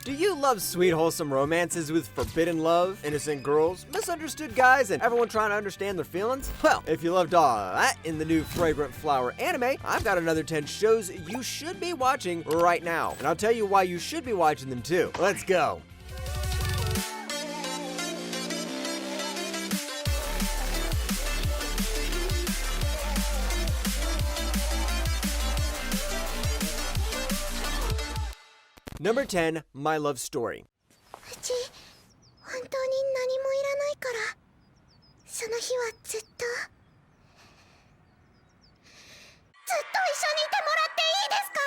Do you love sweet, wholesome romances with forbidden love, innocent girls, misunderstood guys, and everyone trying to understand their feelings? Well, if you loved all of that in the new Fragrant Flower anime, I've got another 10 shows you should be watching right now. And I'll tell you why you should be watching them too. Let's go. Number 10, My Love Story. うち本当に何もいらないからその日はずっと一緒にいてもらっていいですか?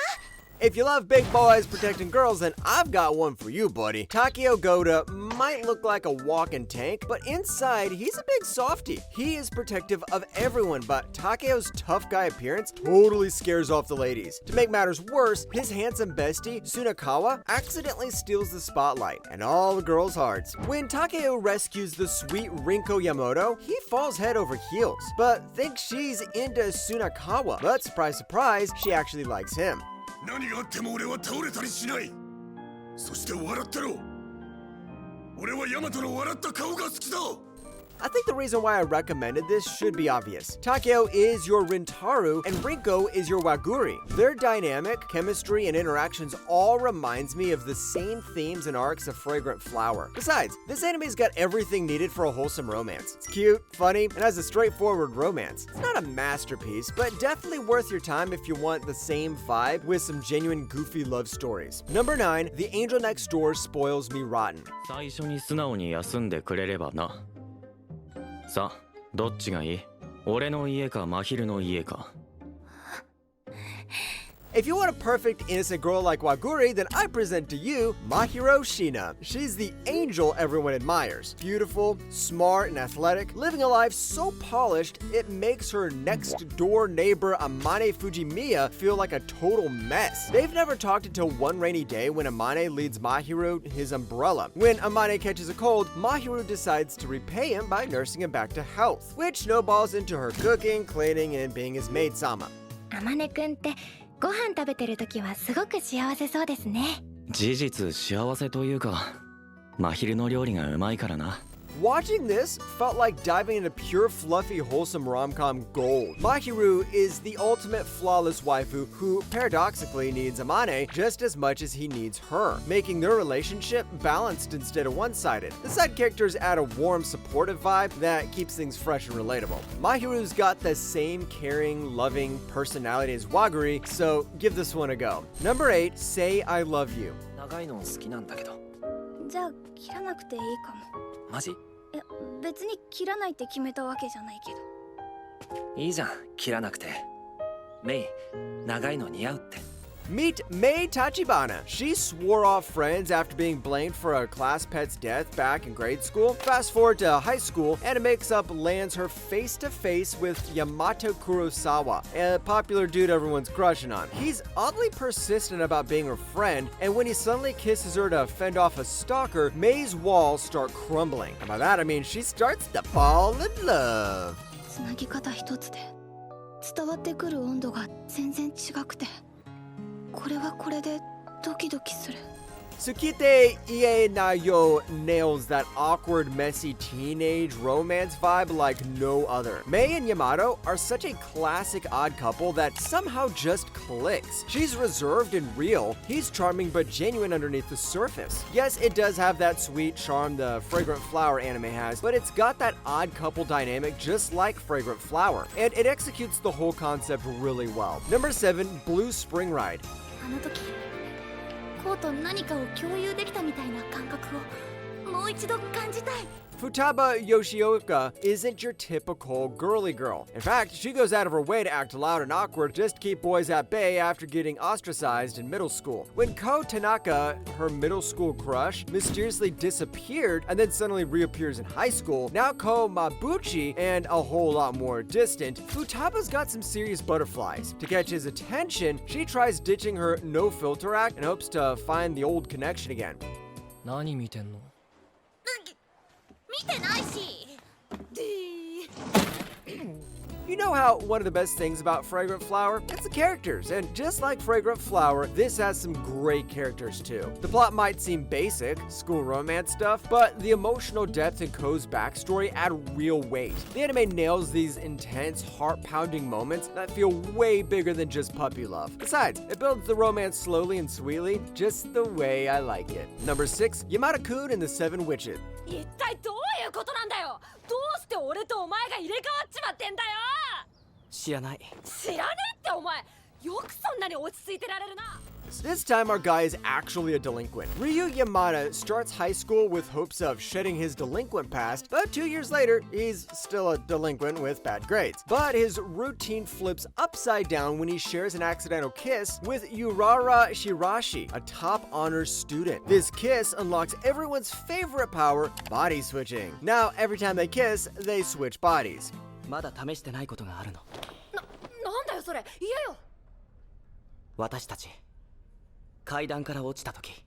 If you love big boys protecting girls, then I've got one for you, buddy. Takeo Goda might look like a walking tank, but inside, he's a big softie. He is protective of everyone, but Takeo's tough guy appearance totally scares off the ladies. To make matters worse, his handsome bestie, Tsunakawa, accidentally steals the spotlight and all the girls' hearts. When Takeo rescues the sweet Rinko Yamato, he falls head over heels, but thinks she's into Tsunakawa. But surprise, surprise, she actually likes him. 何があっても俺は倒れたりしない。そして笑ってろ。俺はヤマトの笑った顔が好きだ。 I think the reason why I recommended this should be obvious. Takeo is your Rintaro and Rinko is your Waguri. Their dynamic, chemistry, and interactions all reminds me of the same themes and arcs of Fragrant Flower. Besides, this anime's got everything needed for a wholesome romance. It's cute, funny, and has a straightforward romance. It's not a masterpiece, but definitely worth your time if you want the same vibe with some genuine goofy love stories. Number 9, The Angel Next Door Spoils Me Rotten. 最初に素直に休んでくれればな。さあ、どっちがいい？俺の家か真昼の家か。 If you want a perfect innocent girl like Waguri, then I present to you Mahiro Shina. She's the angel everyone admires. Beautiful, smart, and athletic, living a life so polished it makes her next-door neighbor Amane Fujimiya feel like a total mess. They've never talked until one rainy day when Amane leads Mahiro his umbrella. When Amane catches a cold, Mahiro decides to repay him by nursing him back to health, which snowballs into her cooking, cleaning, and being his maid-sama. あまねくんってご飯食べてる時はすごく幸せそうですね。事実幸せというか、真昼の料理がうまいからな。 Watching this felt like diving into pure, fluffy, wholesome rom-com gold. Mahiru is the ultimate flawless waifu who, paradoxically, needs Amane just as much as he needs her, making their relationship balanced instead of one-sided. The side characters add a warm, supportive vibe that keeps things fresh and relatable. Mahiru's got the same caring, loving personality as Waguri, so give this one a go. Number 8, Say I Love You. 長いの好きなんだけど。じゃあ切らなくていいかも。マジ？いや別に切らないって決めたわけじゃないけど。いいじゃん、切らなくて。メイ、長いの似合うって。 Meet Mei Tachibana. She swore off friends after being blamed for a class pet's death back in grade school. Fast forward to high school, and a mix-up lands her face-to-face with Yamato Kurosawa, a popular dude everyone's crushing on. He's oddly persistent about being her friend, and when he suddenly kisses her to fend off a stalker, Mei's walls start crumbling. And by that I mean she starts to fall in love. つなぎ方一つで伝わってくる温度が全然違くて。これはこれでドキドキする。 Tsukite Ie Nayo nails that awkward, messy teenage romance vibe like no other. Mei and Yamato are such a classic odd couple that somehow just clicks. She's reserved and real. He's charming but genuine underneath the surface. Yes, it does have that sweet charm the Fragrant Flower anime has, but it's got that odd couple dynamic just like Fragrant Flower, and it executes the whole concept really well. Number 7, Blue Spring Ride. あの時コウと何かを共有できたみたいな感覚をもう一度感じたい。 Futaba Yoshioka isn't your typical girly girl. In fact, she goes out of her way to act loud and awkward just to keep boys at bay after getting ostracized in middle school. When Ko Tanaka, her middle school crush, mysteriously disappeared and then suddenly reappears in high school, now Ko Mabuchi and a whole lot more distant, Futaba's got some serious butterflies. To catch his attention, she tries ditching her no-filter act and hopes to find the old connection again. 何見てんの？見てないし。You know how one of the best things about Fragrant Flower? It's the characters, and just like Fragrant Flower, this has some great characters too. The plot might seem basic, school romance stuff, but the emotional depth in Ko's backstory add real weight. The anime nails these intense, heart-pounding moments that feel way bigger than just puppy love. Besides, it builds the romance slowly and sweetly, just the way I like it. Number 6, Yamada-kun and the Seven Witches. 一体どういうことなんだよ。どうして俺とお前が入れ替わっちまってんだよ。知らない。知らねえってお前。よくそんなに落ち着いてられるな。 This time our guy is actually a delinquent. Ryu Yamada starts high school with hopes of shedding his delinquent past, but 2 years later, he's still a delinquent with bad grades. But his routine flips upside down when he shares an accidental kiss with Urara Shirashi, a top honors student. This kiss unlocks everyone's favorite power, body switching. Now, every time they kiss, they switch bodies. まだ試してないことがあるの。なんだよそれ。言えよ。私たち階段から落ちた時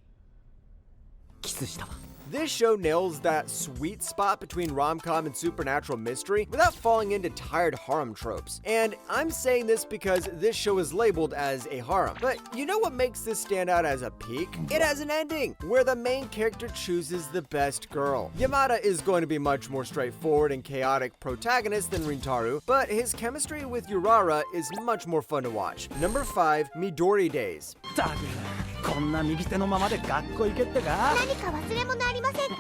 キスしたわ。 This show nails that sweet spot between rom-com and supernatural mystery without falling into tired harem tropes. And I'm saying this because this show is labeled as a harem. But you know what makes this stand out as a peak? It has an ending, where the main character chooses the best girl. Yamada is going to be much more straightforward and chaotic protagonist than Rintaro, but his chemistry with Urara is much more fun to watch. Number 5, Midori Days. ったくこんな右手のままで学校行けってか。何か忘れ物ありませんか？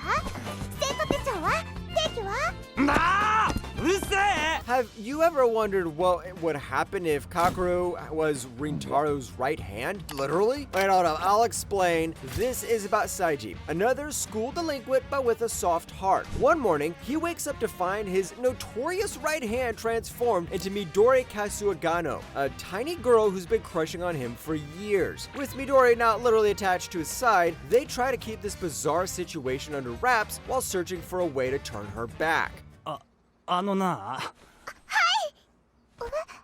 生徒手帳は？定期は？なあうるせえ。 Have you ever wondered what would happen if Kakeru was Rintaro's right hand? Literally? Wait, hold up, I'll explain. This is about Saiji, another school delinquent but with a soft heart. One morning, he wakes up to find his notorious right hand transformed into Midori Kasuagano, a tiny girl who's been crushing on him for years. With Midori not literally attached to his side, they try to keep this bizarre situation under wraps while searching for a way to turn her back. あのな。はい。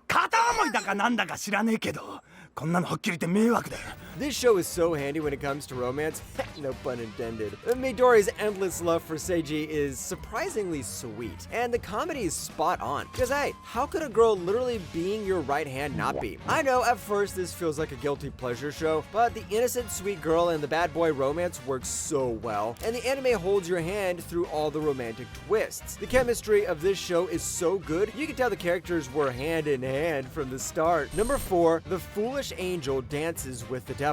片思いだかなんだか知らねえけど、こんなのはっきり言って迷惑だよ。 This show is so handy when it comes to romance, no pun intended. Midori's endless love for Seiji is surprisingly sweet, and the comedy is spot on. Because hey, how could a girl literally being your right hand not be? I know at first this feels like a guilty pleasure show, but the innocent sweet girl and the bad boy romance works so well, and the anime holds your hand through all the romantic twists. The chemistry of this show is so good, you can tell the characters were hand in hand from the start. Number 4, the foolish angel dances with the devil.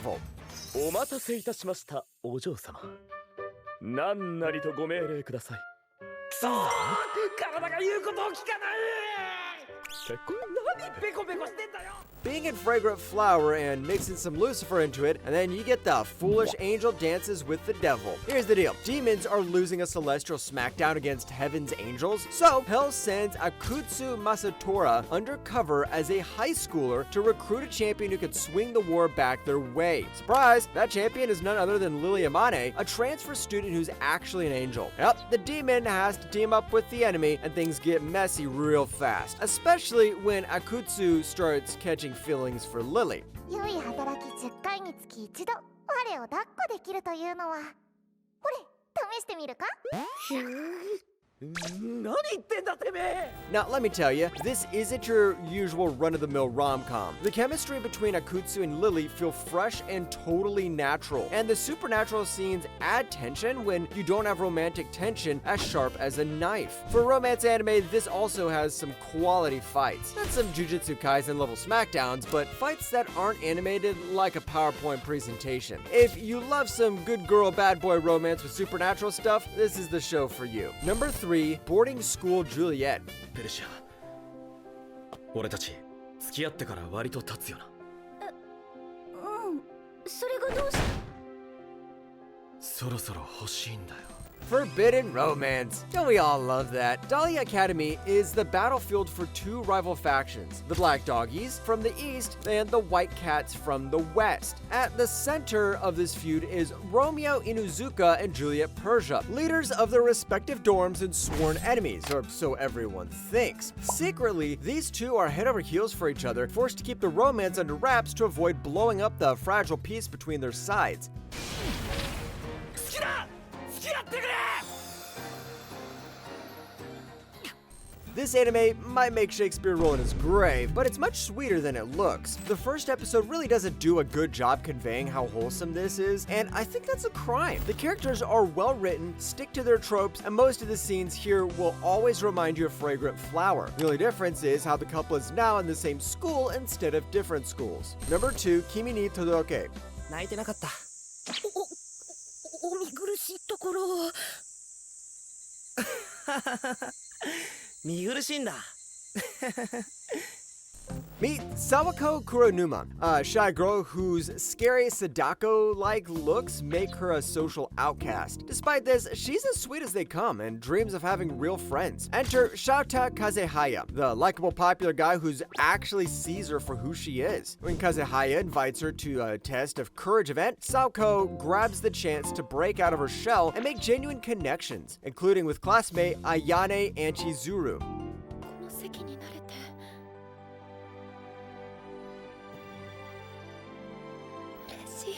お待たせいたしました、お嬢様。何なりとご命令ください。くそー！体が言うことを聞かない！結構何ペコペコしてんだよ！ Being in Fragrant Flower and mixing some Lucifer into it, and then you get the foolish angel dances with the devil. Here's the deal. Demons are losing a celestial smackdown against heaven's angels, so Hell sends Akutsu Masatora undercover as a high schooler to recruit a champion who could swing the war back their way. Surprise! That champion is none other than Lily Amane, a transfer student who's actually an angel. Yep, the demon has to team up with the enemy, and things get messy real fast, especially when Akutsu starts catching feelings for Lily. 良い働き10回につき1度我を抱っこできるというのはこれ試してみるか？ 何言ってんだてめえ！ Now, let me tell you, this isn't your usual run-of-the-mill rom-com. The chemistry between Akutsu and Lily feel fresh and totally natural, and the supernatural scenes add tension when you don't have romantic tension as sharp as a knife. For romance anime, this also has some quality fights. Not some Jujutsu Kaisen level smackdowns, but fights that aren't animated like a PowerPoint presentation. If you love some good girl, bad boy romance with supernatural stuff, this is the show for you. Number 3, Boarding School Juliet. ペルシア、俺たち付き合ってから割と経つよな。それがどうして？そろそろ欲しいんだよ。 Forbidden romance. Don't we all love that? Dahlia Academy is the battlefield for two rival factions, the Black Doggies from the east and the White Cats from the west. At the center of this feud is Romeo Inuzuka and Juliet Persia, leaders of their respective dorms and sworn enemies, or so everyone thinks. Secretly, these two are head over heels for each other, forced to keep the romance under wraps to avoid blowing up the fragile peace between their sides. 好きだ！付き合ってくれ！ This anime might make Shakespeare roll in his grave, but it's much sweeter than it looks. The first episode really doesn't do a good job conveying how wholesome this is, and I think that's a crime. The characters are well written, stick to their tropes, and most of the scenes here will always remind you of Fragrant Flower. The only difference is how the couple is now in the same school instead of different schools. Number 2, Kimi ni Todoke. 泣いてなかった。お見苦しいところを。見苦しいんだ。Meet Sawako Kuronuma, a shy girl whose scary Sadako-like looks make her a social outcast. Despite this, she's as sweet as they come and dreams of having real friends. Enter Shouta Kazehaya, the likable popular guy who actually sees her for who she is. When Kazehaya invites her to a test of courage event, Sawako grabs the chance to break out of her shell and make genuine connections, including with classmate Ayane and Chizuru. この席になれて嬉しい。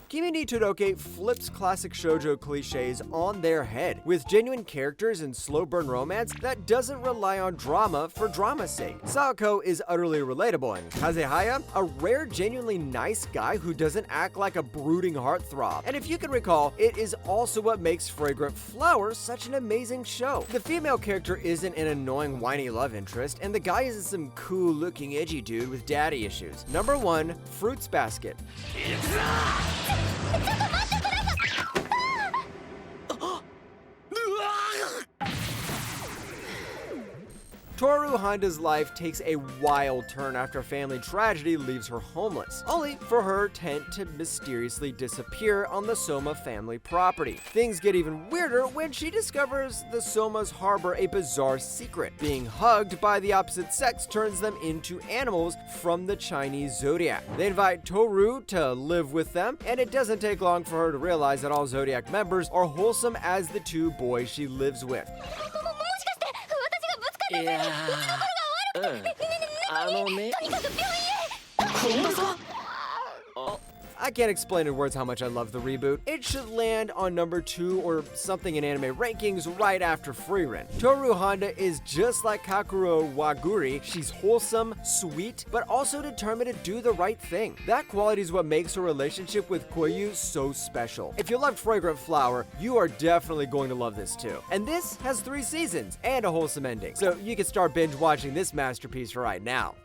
Kimi ni Todoke flips classic shoujo cliches on their head, with genuine characters and slow burn romance that doesn't rely on drama for drama's sake. Sawako is utterly relatable, and Kazehaya, a rare, genuinely nice guy who doesn't act like a brooding heartthrob. And if you can recall, it is also what makes Fragrant Flower such an amazing show. The female character isn't an annoying, whiny love interest, and the guy isn't some cool-looking, edgy dude with daddy issues. Number 1, Fruits Basket. Toru Honda's life takes a wild turn after a family tragedy leaves her homeless, only for her tent to mysteriously disappear on the Soma family property. Things get even weirder when she discovers the Somas harbor a bizarre secret. Being hugged by the opposite sex turns them into animals from the Chinese zodiac. They invite Toru to live with them, and it doesn't take long for her to realize that all zodiac members are wholesome as the 2 boys she lives with. いやー、ね、とにかく病院へ。本当か？ I can't explain in words how much I love the reboot. It should land on number 2 or something in anime rankings right after Frieren. Toru Honda is just like Kakuro Waguri. She's wholesome, sweet, but also determined to do the right thing. That quality is what makes her relationship with Koyu so special. If you loved Fragrant Flower, you are definitely going to love this too. And this has 3 seasons and a wholesome ending, so you can start binge watching this masterpiece right now.